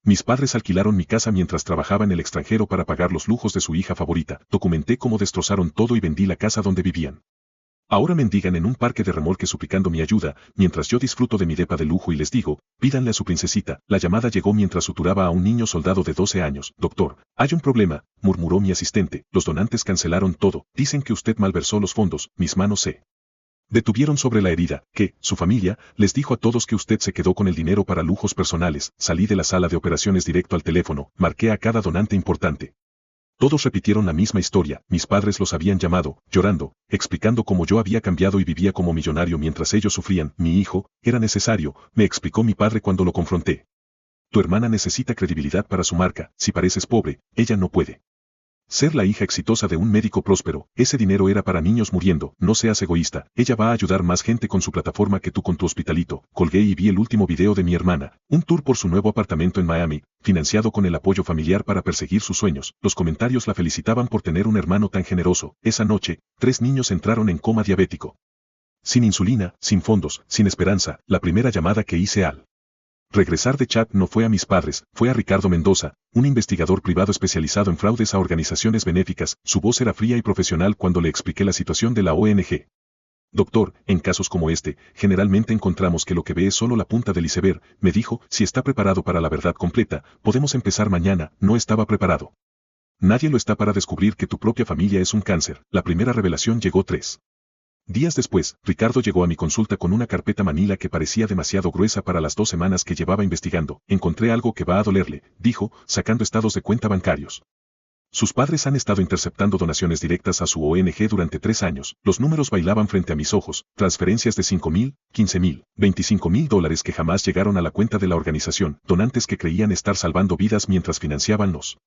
Mis padres alquilaron mi casa mientras trabajaba en el extranjero para pagar los lujos de su hija favorita. Documenté cómo destrozaron todo y vendí la casa donde vivían. Ahora mendigan en un parque de remolque suplicando mi ayuda, mientras yo disfruto de mi depa de lujo y les digo, pídanle a su princesita. La llamada llegó mientras suturaba a un niño soldado de 12 años. Doctor, hay un problema, murmuró mi asistente. Los donantes cancelaron todo. Dicen que usted malversó los fondos. Mis manos se detuvieron sobre la herida, que, su familia, les dijo a todos que usted se quedó con el dinero para lujos personales. Salí de la sala de operaciones directo al teléfono, marqué a cada donante importante. Todos repitieron la misma historia. Mis padres los habían llamado, llorando, explicando cómo yo había cambiado y vivía como millonario mientras ellos sufrían. Mi hijo, era necesario, me explicó mi padre cuando lo confronté. Tu hermana necesita credibilidad para su marca. Si pareces pobre, ella no puede ser la hija exitosa de un médico próspero. Ese dinero era para niños muriendo. No seas egoísta. Ella va a ayudar más gente con su plataforma que tú con tu hospitalito. Colgué y vi el último video de mi hermana. Un tour por su nuevo apartamento en Miami, financiado con el apoyo familiar para perseguir sus sueños. Los comentarios la felicitaban por tener un hermano tan generoso. Esa noche, 3 niños entraron en coma diabético. Sin insulina, sin fondos, sin esperanza. La primera llamada que hice al regresar de Chad no fue a mis padres, fue a Ricardo Mendoza, un investigador privado especializado en fraudes a organizaciones benéficas. Su voz era fría y profesional cuando le expliqué la situación de la ONG. Doctor, en casos como este, generalmente encontramos que lo que ve es solo la punta del iceberg, me dijo. Si está preparado para la verdad completa, podemos empezar mañana. No estaba preparado. Nadie lo está para descubrir que tu propia familia es un cáncer. La primera revelación llegó 3 días después. Ricardo llegó a mi consulta con una carpeta manila que parecía demasiado gruesa para las 2 semanas que llevaba investigando. Encontré algo que va a dolerle, dijo, sacando estados de cuenta bancarios. Sus padres han estado interceptando donaciones directas a su ONG durante 3 años. Los números bailaban frente a mis ojos, transferencias de $5,000, $15,000, $25,000 que jamás llegaron a la cuenta de la organización, donantes que creían estar salvando vidas mientras financiaban los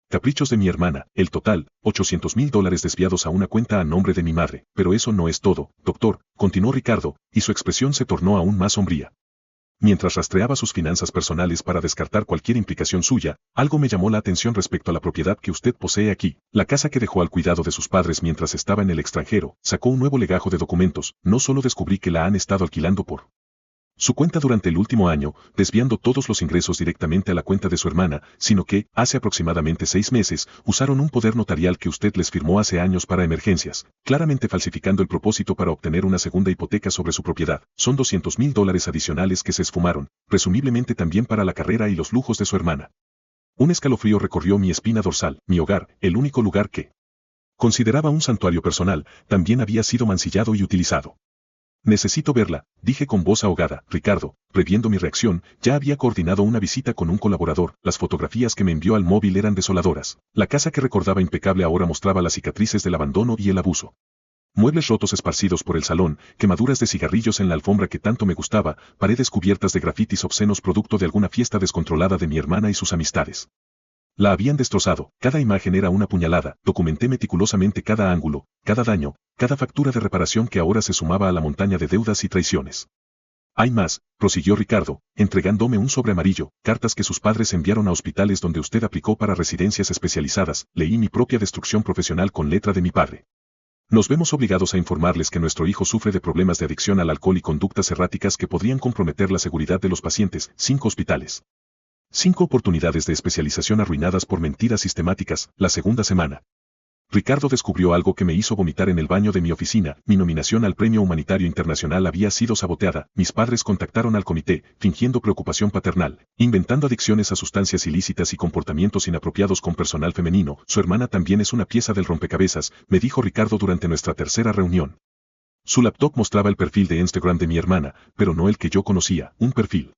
caprichos de mi hermana. El total, $800,000 desviados a una cuenta a nombre de mi madre. Pero eso no es todo, doctor, continuó Ricardo, y su expresión se tornó aún más sombría. Mientras rastreaba sus finanzas personales para descartar cualquier implicación suya, algo me llamó la atención respecto a la propiedad que usted posee aquí, la casa que dejó al cuidado de sus padres mientras estaba en el extranjero. Sacó un nuevo legajo de documentos. No solo descubrí que la han estado alquilando por su cuenta durante el último año, desviando todos los ingresos directamente a la cuenta de su hermana, sino que, hace aproximadamente 6 meses, usaron un poder notarial que usted les firmó hace años para emergencias, claramente falsificando el propósito para obtener una segunda hipoteca sobre su propiedad. Son $200,000 adicionales que se esfumaron, presumiblemente también para la carrera y los lujos de su hermana. Un escalofrío recorrió mi espina dorsal. Mi hogar, el único lugar que consideraba un santuario personal, también había sido mancillado y utilizado. Necesito verla, dije con voz ahogada. Ricardo, previendo mi reacción, ya había coordinado una visita con un colaborador. Las fotografías que me envió al móvil eran desoladoras. La casa que recordaba impecable ahora mostraba las cicatrices del abandono y el abuso. Muebles rotos esparcidos por el salón, quemaduras de cigarrillos en la alfombra que tanto me gustaba, paredes cubiertas de grafitis obscenos producto de alguna fiesta descontrolada de mi hermana y sus amistades. La habían destrozado. Cada imagen era una puñalada. Documenté meticulosamente cada ángulo, cada daño, cada factura de reparación que ahora se sumaba a la montaña de deudas y traiciones. Hay más, prosiguió Ricardo, entregándome un sobre amarillo, cartas que sus padres enviaron a hospitales donde usted aplicó para residencias especializadas. Leí mi propia destrucción profesional con letra de mi padre. Nos vemos obligados a informarles que nuestro hijo sufre de problemas de adicción al alcohol y conductas erráticas que podrían comprometer la seguridad de los pacientes. 5 hospitales. 5 oportunidades de especialización arruinadas por mentiras sistemáticas. La segunda semana. Ricardo descubrió algo que me hizo vomitar en el baño de mi oficina. Mi nominación al Premio Humanitario Internacional había sido saboteada. Mis padres contactaron al comité, fingiendo preocupación paternal, inventando adicciones a sustancias ilícitas y comportamientos inapropiados con personal femenino. Su hermana también es una pieza del rompecabezas, me dijo Ricardo durante nuestra tercera reunión. Su laptop mostraba el perfil de Instagram de mi hermana, pero no el que yo conocía, un perfil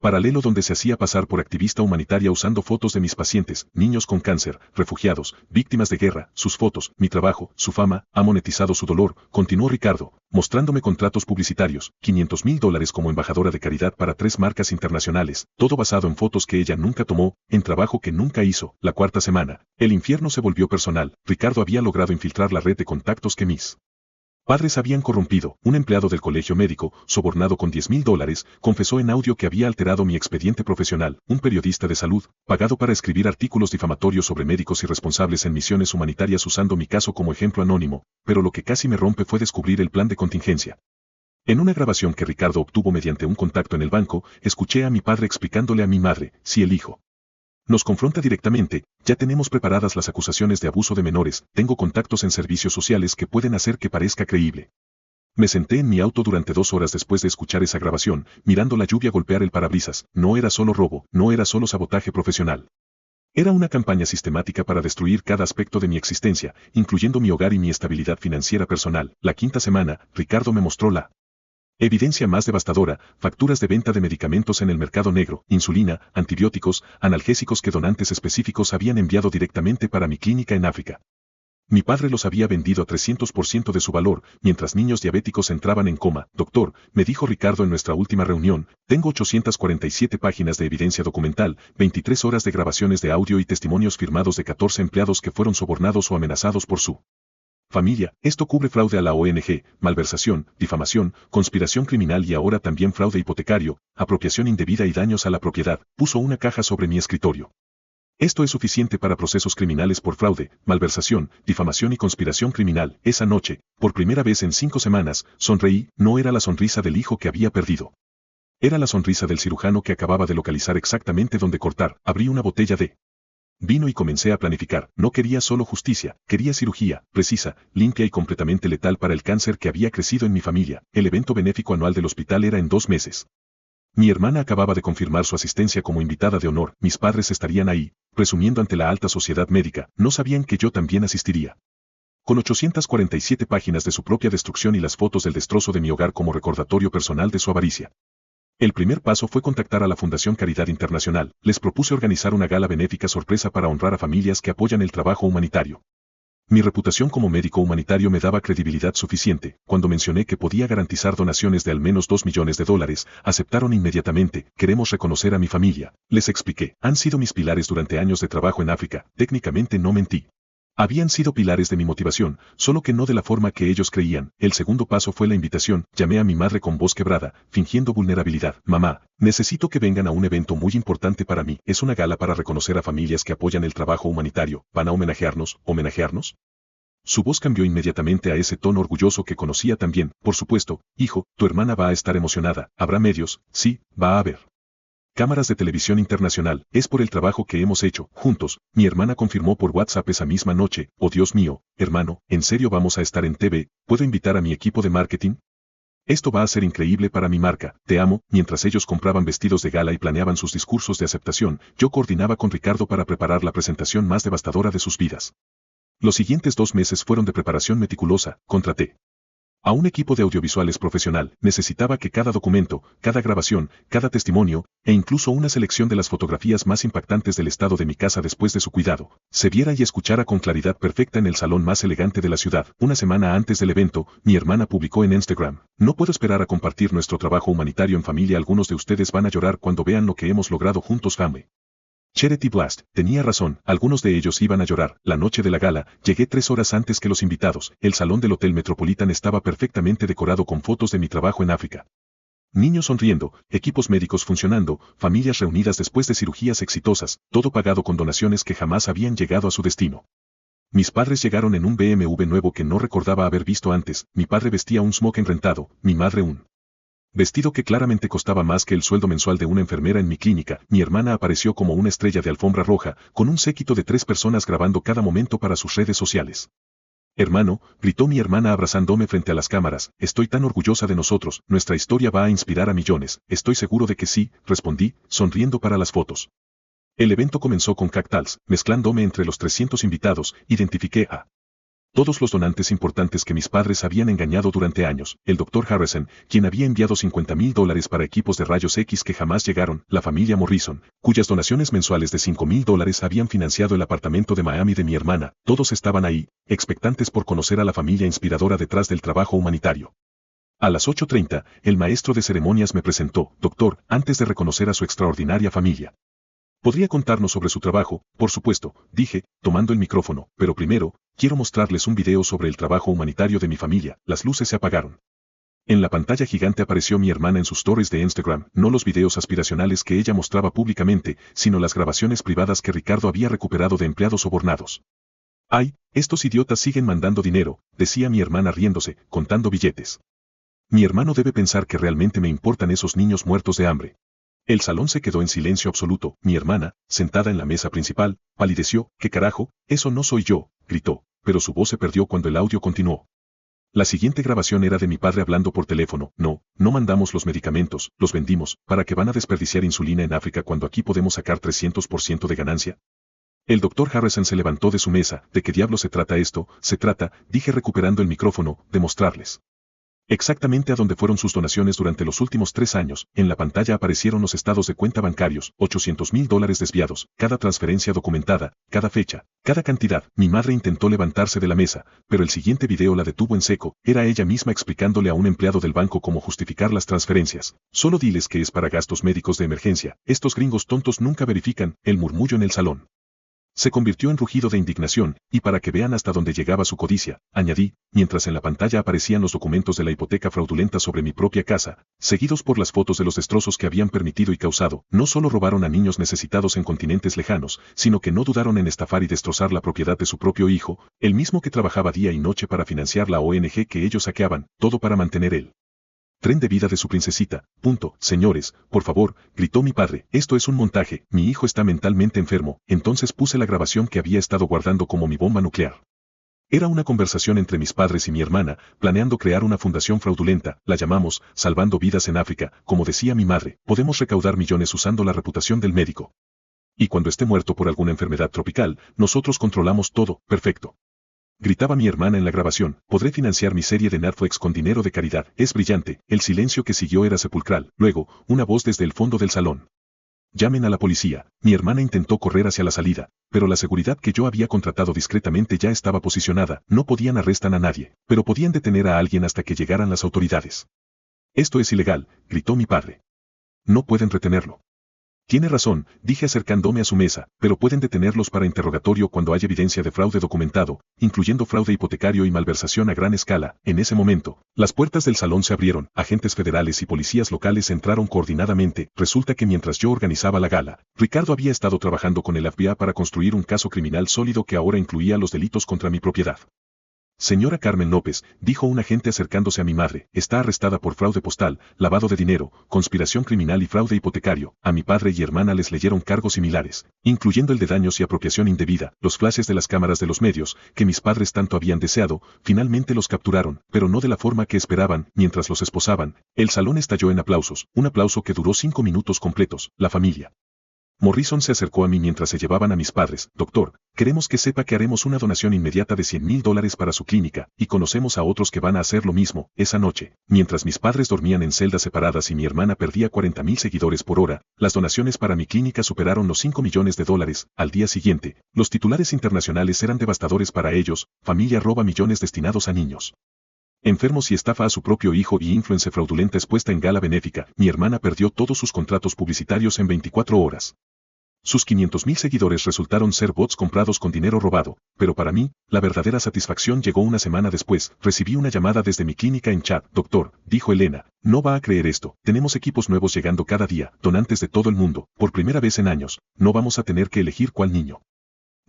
paralelo donde se hacía pasar por activista humanitaria usando fotos de mis pacientes, niños con cáncer, refugiados, víctimas de guerra. Sus fotos, mi trabajo, su fama, ha monetizado su dolor, continuó Ricardo, mostrándome contratos publicitarios, $500,000 como embajadora de caridad para 3 marcas internacionales, todo basado en fotos que ella nunca tomó, en trabajo que nunca hizo. La cuarta semana, el infierno se volvió personal. Ricardo había logrado infiltrar la red de contactos que mis padres habían corrompido. Un empleado del colegio médico, sobornado con $10,000, confesó en audio que había alterado mi expediente profesional. Un periodista de salud, pagado para escribir artículos difamatorios sobre médicos irresponsables en misiones humanitarias usando mi caso como ejemplo anónimo, pero lo que casi me rompe fue descubrir el plan de contingencia. En una grabación que Ricardo obtuvo mediante un contacto en el banco, escuché a mi padre explicándole a mi madre, si el hijo nos confronta directamente, ya tenemos preparadas las acusaciones de abuso de menores, tengo contactos en servicios sociales que pueden hacer que parezca creíble. Me senté en mi auto durante 2 horas después de escuchar esa grabación, mirando la lluvia golpear el parabrisas, no era solo robo, no era solo sabotaje profesional. Era una campaña sistemática para destruir cada aspecto de mi existencia, incluyendo mi hogar y mi estabilidad financiera personal. La quinta semana, Ricardo me mostró la evidencia más devastadora: facturas de venta de medicamentos en el mercado negro, insulina, antibióticos, analgésicos que donantes específicos habían enviado directamente para mi clínica en África. Mi padre los había vendido a 300% de su valor, mientras niños diabéticos entraban en coma. Doctor, me dijo Ricardo en nuestra última reunión, tengo 847 páginas de evidencia documental, 23 horas de grabaciones de audio y testimonios firmados de 14 empleados que fueron sobornados o amenazados por su familia. Esto cubre fraude a la ONG, malversación, difamación, conspiración criminal y ahora también fraude hipotecario, apropiación indebida y daños a la propiedad. Puso una caja sobre mi escritorio. Esto es suficiente para procesos criminales por fraude, malversación, difamación y conspiración criminal. Esa noche, por primera vez en 5 semanas, sonreí. No era la sonrisa del hijo que había perdido. Era la sonrisa del cirujano que acababa de localizar exactamente dónde cortar. Abrí una botella de vino y comencé a planificar. No quería solo justicia, quería cirugía, precisa, limpia y completamente letal para el cáncer que había crecido en mi familia. El evento benéfico anual del hospital era en 2 meses. Mi hermana acababa de confirmar su asistencia como invitada de honor. Mis padres estarían ahí, presumiendo ante la alta sociedad médica. No sabían que yo también asistiría. Con 847 páginas de su propia destrucción y las fotos del destrozo de mi hogar como recordatorio personal de su avaricia. El primer paso fue contactar a la Fundación Caridad Internacional. Les propuse organizar una gala benéfica sorpresa para honrar a familias que apoyan el trabajo humanitario. Mi reputación como médico humanitario me daba credibilidad suficiente. Cuando mencioné que podía garantizar donaciones de al menos $2 millones, aceptaron inmediatamente. Queremos reconocer a mi familia. Les expliqué. Han sido mis pilares durante años de trabajo en África. Técnicamente no mentí. Habían sido pilares de mi motivación, solo que no de la forma que ellos creían. El segundo paso fue la invitación. Llamé a mi madre con voz quebrada, fingiendo vulnerabilidad. Mamá, necesito que vengan a un evento muy importante para mí. Es una gala para reconocer a familias que apoyan el trabajo humanitario. ¿Van a homenajearnos? ¿Homenajearnos? Su voz cambió inmediatamente a ese tono orgulloso que conocía también. Por supuesto, hijo, tu hermana va a estar emocionada. ¿Habrá medios? Sí, va a haber cámaras de televisión internacional. Es por el trabajo que hemos hecho juntos. Mi hermana confirmó por WhatsApp esa misma noche. Oh Dios mío, hermano, ¿en serio vamos a estar en TV? ¿Puedo invitar a mi equipo de marketing? Esto va a ser increíble para mi marca. Te amo. Mientras ellos compraban vestidos de gala y planeaban sus discursos de aceptación, yo coordinaba con Ricardo para preparar la presentación más devastadora de sus vidas. Los siguientes 2 meses fueron de preparación meticulosa. Contraté a un equipo de audiovisuales profesional. Necesitaba que cada documento, cada grabación, cada testimonio, e incluso una selección de las fotografías más impactantes del estado de mi casa después de su cuidado, se viera y escuchara con claridad perfecta en el salón más elegante de la ciudad. Una semana antes del evento, mi hermana publicó en Instagram: no puedo esperar a compartir nuestro trabajo humanitario en familia. Algunos de ustedes van a llorar cuando vean lo que hemos logrado juntos. Family Charity Blast. Tenía razón, algunos de ellos iban a llorar. La noche de la gala, llegué 3 horas antes que los invitados. El salón del Hotel Metropolitan estaba perfectamente decorado con fotos de mi trabajo en África. Niños sonriendo, equipos médicos funcionando, familias reunidas después de cirugías exitosas, todo pagado con donaciones que jamás habían llegado a su destino. Mis padres llegaron en un BMW nuevo que no recordaba haber visto antes. Mi padre vestía un smoking rentado, mi madre un vestido que claramente costaba más que el sueldo mensual de una enfermera en mi clínica. Mi hermana apareció como una estrella de alfombra roja, con un séquito de 3 personas grabando cada momento para sus redes sociales. Hermano, gritó mi hermana abrazándome frente a las cámaras, estoy tan orgullosa de nosotros. Nuestra historia va a inspirar a millones. Estoy seguro de que sí, respondí, sonriendo para las fotos. El evento comenzó con cactals. Mezclándome entre los 300 invitados, identifiqué a todos los donantes importantes que mis padres habían engañado durante años. El Dr. Harrison, quien había enviado $50,000 para equipos de rayos X que jamás llegaron. La familia Morrison, cuyas donaciones mensuales de $5,000 habían financiado el apartamento de Miami de mi hermana. Todos estaban ahí, expectantes por conocer a la familia inspiradora detrás del trabajo humanitario. A las 8:30, el maestro de ceremonias me presentó: doctor, antes de reconocer a su extraordinaria familia, ¿podría contarnos sobre su trabajo? Por supuesto, dije, tomando el micrófono, pero primero, quiero mostrarles un video sobre el trabajo humanitario de mi familia. Las luces se apagaron. En la pantalla gigante apareció mi hermana en sus stories de Instagram, no los videos aspiracionales que ella mostraba públicamente, sino las grabaciones privadas que Ricardo había recuperado de empleados sobornados. ¡Ay, estos idiotas siguen mandando dinero!, decía mi hermana riéndose, contando billetes. Mi hermano debe pensar que realmente me importan esos niños muertos de hambre. El salón se quedó en silencio absoluto. Mi hermana, sentada en la mesa principal, palideció. ¿Qué carajo? Eso no soy yo, gritó, pero su voz se perdió cuando el audio continuó. La siguiente grabación era de mi padre hablando por teléfono. No mandamos los medicamentos, los vendimos. ¿Para qué van a desperdiciar insulina en África cuando aquí podemos sacar 300% de ganancia? El doctor Harrison se levantó de su mesa. ¿De qué diablo se trata esto? Se trata, dije recuperando el micrófono, de mostrarles exactamente a dónde fueron sus donaciones durante los últimos 3 años. En la pantalla aparecieron los estados de cuenta bancarios, $800,000 desviados, cada transferencia documentada, cada fecha, cada cantidad. Mi madre intentó levantarse de la mesa, pero el siguiente video la detuvo en seco. Era ella misma explicándole a un empleado del banco cómo justificar las transferencias. Solo diles que es para gastos médicos de emergencia. Estos gringos tontos nunca verifican. El murmullo en el salón se convirtió en rugido de indignación, y para que vean hasta dónde llegaba su codicia, añadí, mientras en la pantalla aparecían los documentos de la hipoteca fraudulenta sobre mi propia casa, seguidos por las fotos de los destrozos que habían permitido y causado. No solo robaron a niños necesitados en continentes lejanos, sino que no dudaron en estafar y destrozar la propiedad de su propio hijo, el mismo que trabajaba día y noche para financiar la ONG que ellos saqueaban, todo para mantener el tren de vida de su princesita. Señores, por favor, gritó mi padre, esto es un montaje, mi hijo está mentalmente enfermo. Entonces puse la grabación que había estado guardando como mi bomba nuclear. Era una conversación entre mis padres y mi hermana, planeando crear una fundación fraudulenta. La llamamos Salvando Vidas en África. Como decía mi madre, podemos recaudar millones usando la reputación del médico. Y cuando esté muerto por alguna enfermedad tropical, nosotros controlamos todo. Perfecto. Gritaba mi hermana en la grabación, podré financiar mi serie de Netflix con dinero de caridad. Es brillante. El silencio que siguió era sepulcral. Luego, una voz desde el fondo del salón. Llamen a la policía. Mi hermana intentó correr hacia la salida, pero la seguridad que yo había contratado discretamente ya estaba posicionada. No podían arrestar a nadie, pero podían detener a alguien hasta que llegaran las autoridades. Esto es ilegal, gritó mi padre. No pueden retenerlo. Tiene razón, dije acercándome a su mesa, pero pueden detenerlos para interrogatorio cuando haya evidencia de fraude documentado, incluyendo fraude hipotecario y malversación a gran escala. En ese momento, las puertas del salón se abrieron, agentes federales y policías locales entraron coordinadamente. Resulta que mientras yo organizaba la gala, Ricardo había estado trabajando con el FBI para construir un caso criminal sólido que ahora incluía los delitos contra mi propiedad. Señora Carmen López, dijo un agente acercándose a mi madre, está arrestada por fraude postal, lavado de dinero, conspiración criminal y fraude hipotecario. A mi padre y hermana les leyeron cargos similares, incluyendo el de daños y apropiación indebida. Los flashes de las cámaras de los medios, que mis padres tanto habían deseado, finalmente los capturaron, pero no de la forma que esperaban. Mientras los esposaban, el salón estalló en aplausos, un aplauso que duró 5 minutos completos. La familia Morrison se acercó a mí mientras se llevaban a mis padres. Doctor, queremos que sepa que haremos una donación inmediata de $100,000 para su clínica, y conocemos a otros que van a hacer lo mismo. Esa noche, mientras mis padres dormían en celdas separadas y mi hermana perdía 40,000 seguidores por hora, las donaciones para mi clínica superaron los $5 millones. Al día siguiente, los titulares internacionales eran devastadores para ellos. Familia roba millones destinados a niños enfermos y estafa a su propio hijo, y influencia fraudulenta expuesta en gala benéfica. Mi hermana perdió todos sus contratos publicitarios en 24 horas. Sus 500,000 seguidores resultaron ser bots comprados con dinero robado, pero para mí, la verdadera satisfacción llegó una semana después. Recibí una llamada desde mi clínica en Chad. Doctor, dijo Elena, no va a creer esto, tenemos equipos nuevos llegando cada día, donantes de todo el mundo, por primera vez en años, no vamos a tener que elegir cuál niño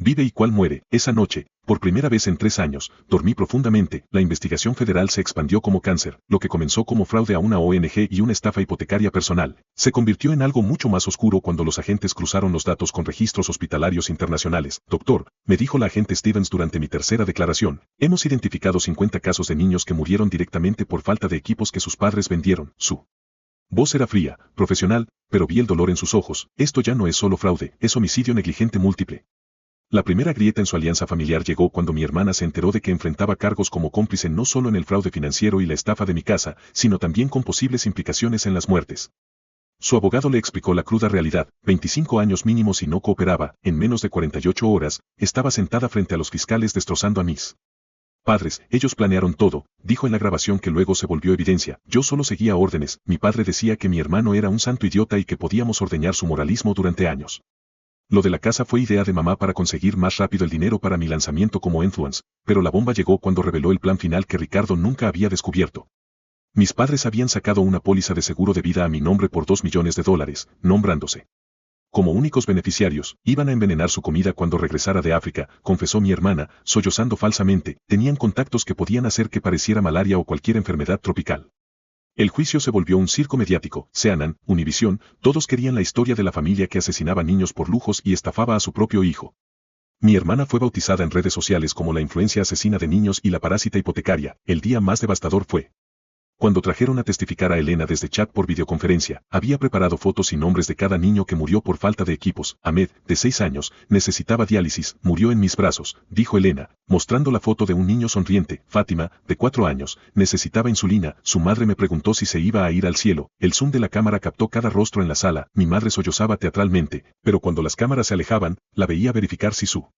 vive y cuál muere. Esa noche, por primera vez en 3 años, dormí profundamente. La investigación federal se expandió como cáncer. Lo que comenzó como fraude a una ONG y una estafa hipotecaria personal, se convirtió en algo mucho más oscuro cuando los agentes cruzaron los datos con registros hospitalarios internacionales. Doctor, me dijo la agente Stevens durante mi tercera declaración, hemos identificado 50 casos de niños que murieron directamente por falta de equipos que sus padres vendieron. Su voz era fría, profesional, pero vi el dolor en sus ojos. Esto ya no es solo fraude, es homicidio negligente múltiple. La primera grieta en su alianza familiar llegó cuando mi hermana se enteró de que enfrentaba cargos como cómplice no solo en el fraude financiero y la estafa de mi casa, sino también con posibles implicaciones en las muertes. Su abogado le explicó la cruda realidad: 25 años mínimo si no cooperaba. En menos de 48 horas, estaba sentada frente a los fiscales destrozando a mis padres. Ellos planearon todo, dijo en la grabación que luego se volvió evidencia. Yo solo seguía órdenes. Mi padre decía que mi hermano era un santo idiota y que podíamos ordeñar su moralismo durante años. Lo de la casa fue idea de mamá para conseguir más rápido el dinero para mi lanzamiento como influencer, pero la bomba llegó cuando reveló el plan final que Ricardo nunca había descubierto. Mis padres habían sacado una póliza de seguro de vida a mi nombre por $2 millones, nombrándose como únicos beneficiarios. Iban a envenenar su comida cuando regresara de África, confesó mi hermana, sollozando falsamente. Tenían contactos que podían hacer que pareciera malaria o cualquier enfermedad tropical. El juicio se volvió un circo mediático. CNN, Univision, todos querían la historia de la familia que asesinaba niños por lujos y estafaba a su propio hijo. Mi hermana fue bautizada en redes sociales como la influencia asesina de niños y la parásita hipotecaria. El día más devastador fue cuando trajeron a testificar a Elena desde chat por videoconferencia. Había preparado fotos y nombres de cada niño que murió por falta de equipos. Ahmed, de 6 años, necesitaba diálisis, murió en mis brazos, dijo Elena, mostrando la foto de un niño sonriente. Fátima, de 4 años, necesitaba insulina. Su madre me preguntó si se iba a ir al cielo. El zoom de la cámara captó cada rostro en la sala. Mi madre sollozaba teatralmente, pero cuando las cámaras se alejaban, la veía verificar si su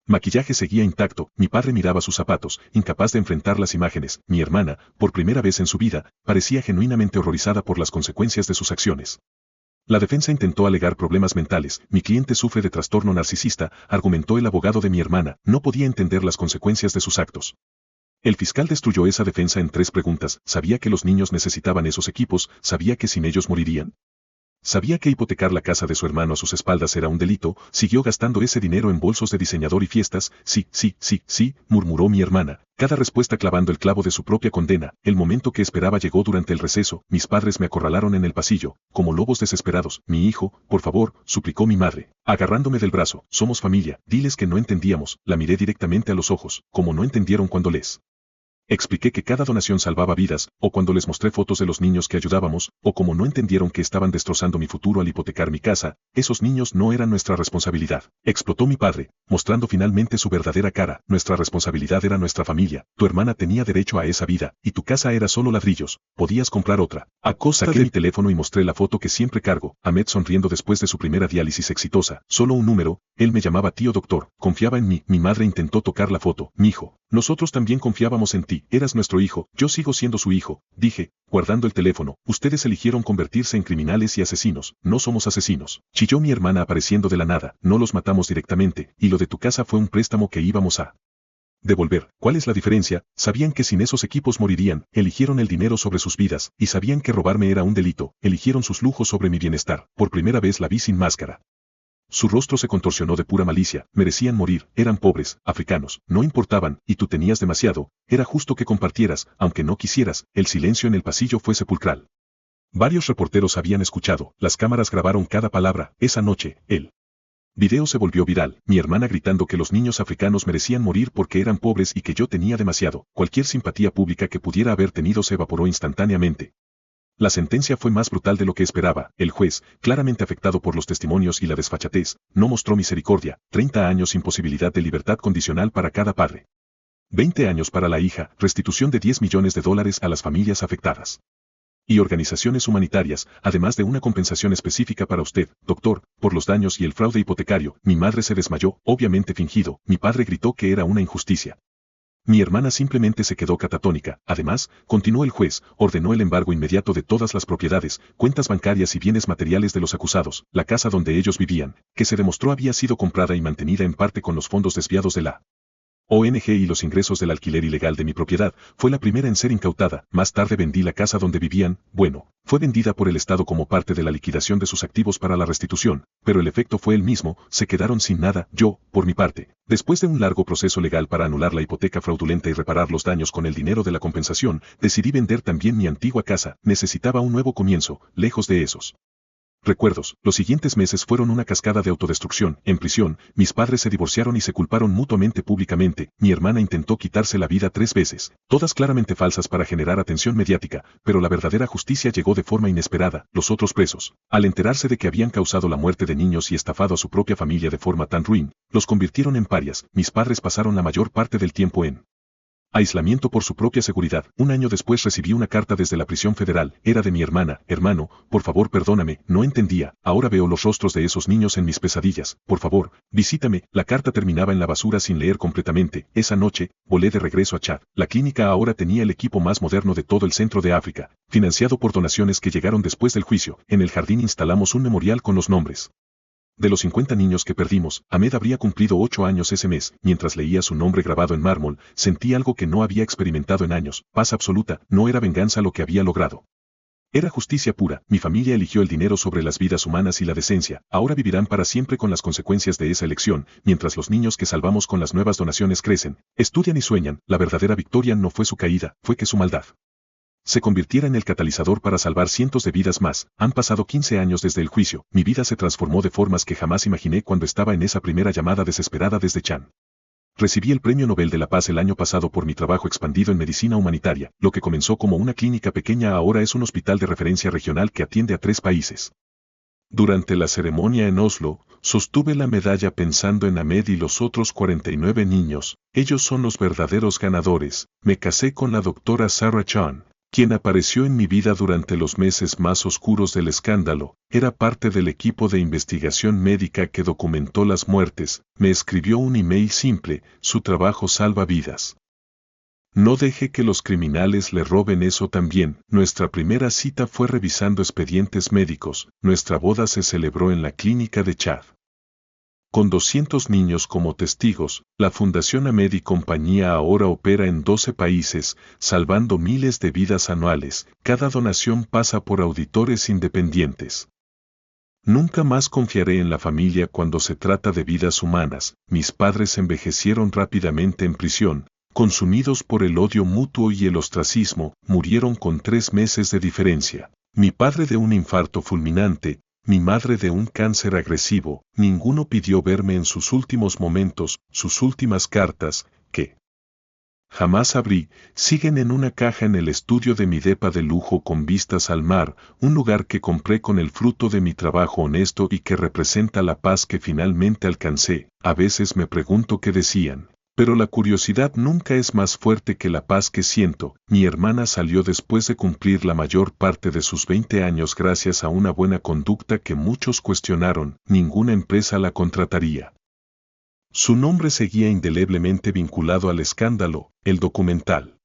maquillaje seguía intacto. Mi padre miraba sus zapatos, incapaz de enfrentar las imágenes. Mi hermana, por primera vez en su vida, parecía genuinamente horrorizada por las consecuencias de sus acciones. La defensa intentó alegar problemas mentales. Mi cliente sufre de trastorno narcisista, argumentó el abogado de mi hermana. No podía entender las consecuencias de sus actos. El fiscal destruyó esa defensa en 3 preguntas. ¿Sabía que los niños necesitaban esos equipos? ¿Sabía que sin ellos morirían? Sabía que hipotecar la casa de su hermano a sus espaldas era un delito. Siguió gastando ese dinero en bolsos de diseñador y fiestas. Sí, murmuró mi hermana, cada respuesta clavando el clavo de su propia condena. El momento que esperaba llegó durante el receso. Mis padres me acorralaron en el pasillo, como lobos desesperados. Mi hijo, por favor, suplicó mi madre, agarrándome del brazo. Somos familia, diles que no entendíamos. La miré directamente a los ojos, como no entendieron cuando les expliqué que cada donación salvaba vidas, o cuando les mostré fotos de los niños que ayudábamos, o como no entendieron que estaban destrozando mi futuro al hipotecar mi casa. Esos niños no eran nuestra responsabilidad. Explotó mi padre, mostrando finalmente su verdadera cara. Nuestra responsabilidad era nuestra familia. Tu hermana tenía derecho a esa vida, y tu casa era solo ladrillos. Podías comprar otra. Saqué mi teléfono y mostré la foto que siempre cargo. Ahmed sonriendo después de su primera diálisis exitosa. Solo un número. Él me llamaba tío doctor. Confiaba en mí. Mi madre intentó tocar la foto. Mijo, nosotros también confiábamos en ti. Eras nuestro hijo. Yo sigo siendo su hijo, dije, guardando el teléfono. Ustedes eligieron convertirse en criminales y asesinos. No somos asesinos. Chilló mi hermana apareciendo de la nada. No los matamos directamente, y lo de tu casa fue un préstamo que íbamos a devolver. ¿Cuál es la diferencia? Sabían que sin esos equipos morirían. Eligieron el dinero sobre sus vidas, y sabían que robarme era un delito. Eligieron sus lujos sobre mi bienestar. Por primera vez la vi sin máscara. Su rostro se contorsionó de pura malicia. Merecían morir. Eran pobres, africanos. No importaban, y tú tenías demasiado. Era justo que compartieras, aunque no quisieras. El silencio en el pasillo fue sepulcral. Varios reporteros habían escuchado. Las cámaras grabaron cada palabra. Esa noche, el video se volvió viral. Mi hermana gritando que los niños africanos merecían morir porque eran pobres y que yo tenía demasiado. Cualquier simpatía pública que pudiera haber tenido se evaporó instantáneamente. La sentencia fue más brutal de lo que esperaba. El juez, claramente afectado por los testimonios y la desfachatez, no mostró misericordia. 30 años sin posibilidad de libertad condicional para cada padre. 20 años para la hija, restitución de $10 millones a las familias afectadas. Y organizaciones humanitarias, además de una compensación específica para usted, doctor, por los daños y el fraude hipotecario. Mi madre se desmayó, obviamente fingido. Mi padre gritó que era una injusticia. Mi hermana simplemente se quedó catatónica. Además, continuó el juez, ordenó el embargo inmediato de todas las propiedades, cuentas bancarias y bienes materiales de los acusados. La casa donde ellos vivían, que se demostró había sido comprada y mantenida en parte con los fondos desviados de la ONG y los ingresos del alquiler ilegal de mi propiedad, fue la primera en ser incautada. Más tarde vendí la casa donde vivían. Bueno, fue vendida por el Estado como parte de la liquidación de sus activos para la restitución, pero el efecto fue el mismo. Se quedaron sin nada. Yo, por mi parte, después de un largo proceso legal para anular la hipoteca fraudulenta y reparar los daños con el dinero de la compensación, decidí vender también mi antigua casa. Necesitaba un nuevo comienzo, lejos de esos recuerdos. Los siguientes meses fueron una cascada de autodestrucción. En prisión, mis padres se divorciaron y se culparon mutuamente públicamente. Mi hermana intentó quitarse la vida 3 veces, todas claramente falsas para generar atención mediática, pero la verdadera justicia llegó de forma inesperada. Los otros presos, al enterarse de que habían causado la muerte de niños y estafado a su propia familia de forma tan ruin, los convirtieron en parias. Mis padres pasaron la mayor parte del tiempo en aislamiento por su propia seguridad. Un año después recibí una carta desde la prisión federal. Era de mi hermana. Hermano, por favor perdóname, no entendía. Ahora veo los rostros de esos niños en mis pesadillas. Por favor, visítame. La carta terminaba en la basura sin leer completamente. Esa noche, volé de regreso a Chad. La clínica ahora tenía el equipo más moderno de todo el centro de África, financiado por donaciones que llegaron después del juicio. En el jardín instalamos un memorial con los nombres de los 50 niños que perdimos. Ahmed habría cumplido 8 años ese mes. Mientras leía su nombre grabado en mármol, sentí algo que no había experimentado en años. Paz absoluta. No era venganza lo que había logrado. Era justicia pura. Mi familia eligió el dinero sobre las vidas humanas y la decencia. Ahora vivirán para siempre con las consecuencias de esa elección, mientras los niños que salvamos con las nuevas donaciones crecen, estudian y sueñan. La verdadera victoria no fue su caída, fue que su maldad se convirtiera en el catalizador para salvar cientos de vidas más. Han pasado 15 años desde el juicio. Mi vida se transformó de formas que jamás imaginé cuando estaba en esa primera llamada desesperada desde Chan. Recibí el Premio Nobel de la Paz el año pasado por mi trabajo expandido en medicina humanitaria. Lo que comenzó como una clínica pequeña ahora es un hospital de referencia regional que atiende a 3 países. Durante la ceremonia en Oslo, sostuve la medalla pensando en Ahmed y los otros 49 niños. Ellos son los verdaderos ganadores. Me casé con la doctora Sarah Chan, quien apareció en mi vida durante los meses más oscuros del escándalo. Era parte del equipo de investigación médica que documentó las muertes. Me escribió un email simple: su trabajo salva vidas. No deje que los criminales le roben eso también. Nuestra primera cita fue revisando expedientes médicos. Nuestra boda se celebró en la clínica de Chad. Con 200 niños como testigos, la Fundación Ahmed y compañía ahora opera en 12 países, salvando miles de vidas anuales. Cada donación pasa por auditores independientes. Nunca más confiaré en la familia cuando se trata de vidas humanas. Mis padres envejecieron rápidamente en prisión, consumidos por el odio mutuo y el ostracismo. Murieron con 3 meses de diferencia. Mi padre de un infarto fulminante, mi madre de un cáncer agresivo. Ninguno pidió verme en sus últimos momentos. Sus últimas cartas, que jamás abrí, siguen en una caja en el estudio de mi depa de lujo con vistas al mar, un lugar que compré con el fruto de mi trabajo honesto y que representa la paz que finalmente alcancé. A veces me pregunto qué decían. Pero la curiosidad nunca es más fuerte que la paz que siento. Mi hermana salió después de cumplir la mayor parte de sus 20 años gracias a una buena conducta que muchos cuestionaron. Ninguna empresa la contrataría. Su nombre seguía indeleblemente vinculado al escándalo. El documental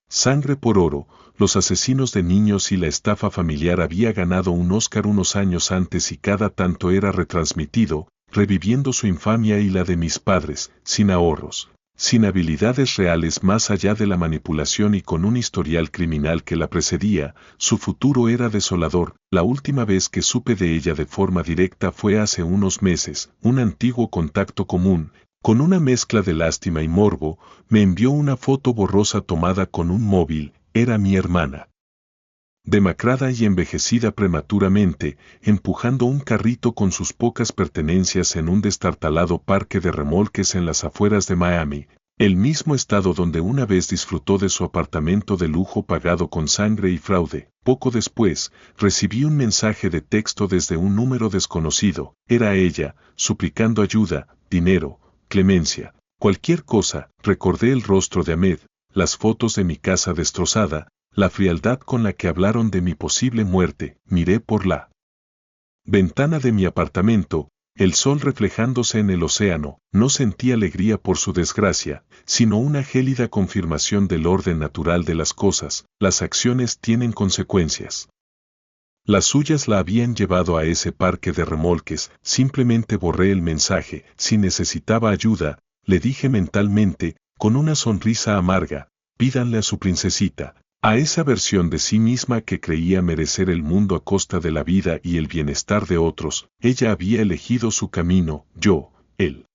Sangre por Oro, los asesinos de niños y la estafa familiar había ganado un Oscar unos años antes y cada tanto era retransmitido, reviviendo su infamia y la de mis padres, sin ahorros, sin habilidades reales más allá de la manipulación y con un historial criminal que la precedía. Su futuro era desolador. La última vez que supe de ella de forma directa fue hace unos meses. Un antiguo contacto común, con una mezcla de lástima y morbo, me envió una foto borrosa tomada con un móvil. Era mi hermana, demacrada y envejecida prematuramente, empujando un carrito con sus pocas pertenencias en un destartalado parque de remolques en las afueras de Miami, el mismo estado donde una vez disfrutó de su apartamento de lujo pagado con sangre y fraude. Poco después, recibí un mensaje de texto desde un número desconocido. Era ella, suplicando ayuda, dinero, clemencia, cualquier cosa. Recordé el rostro de Ahmed, las fotos de mi casa destrozada, la frialdad con la que hablaron de mi posible muerte. Miré por la ventana de mi apartamento, el sol reflejándose en el océano. No sentí alegría por su desgracia, sino una gélida confirmación del orden natural de las cosas. Las acciones tienen consecuencias. Las suyas la habían llevado a ese parque de remolques. Simplemente borré el mensaje. Si necesitaba ayuda, le dije mentalmente, con una sonrisa amarga, pídanle a su princesita, a esa versión de sí misma que creía merecer el mundo a costa de la vida y el bienestar de otros. Ella había elegido su camino, yo, él.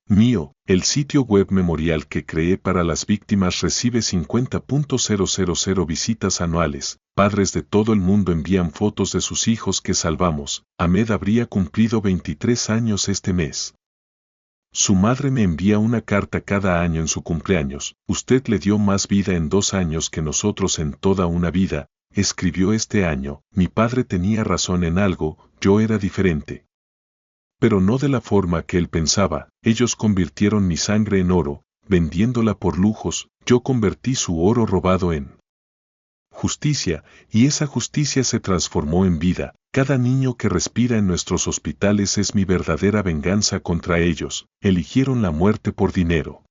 Mío. El sitio web memorial que creé para las víctimas recibe 50.000 visitas anuales. Padres de todo el mundo envían fotos de sus hijos que salvamos. Ahmed habría cumplido 23 años este mes. Su madre me envía una carta cada año en su cumpleaños. Usted le dio más vida en 2 años que nosotros en toda una vida, escribió este año. Mi padre tenía razón en algo, yo era diferente. Pero no de la forma que él pensaba. Ellos convirtieron mi sangre en oro, vendiéndola por lujos. Yo convertí su oro robado en justicia, y esa justicia se transformó en vida. Cada niño que respira en nuestros hospitales es mi verdadera venganza contra ellos. Eligieron la muerte por dinero.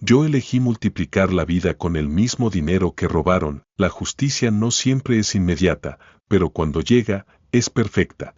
Yo elegí multiplicar la vida con el mismo dinero que robaron. La justicia no siempre es inmediata, pero cuando llega, es perfecta.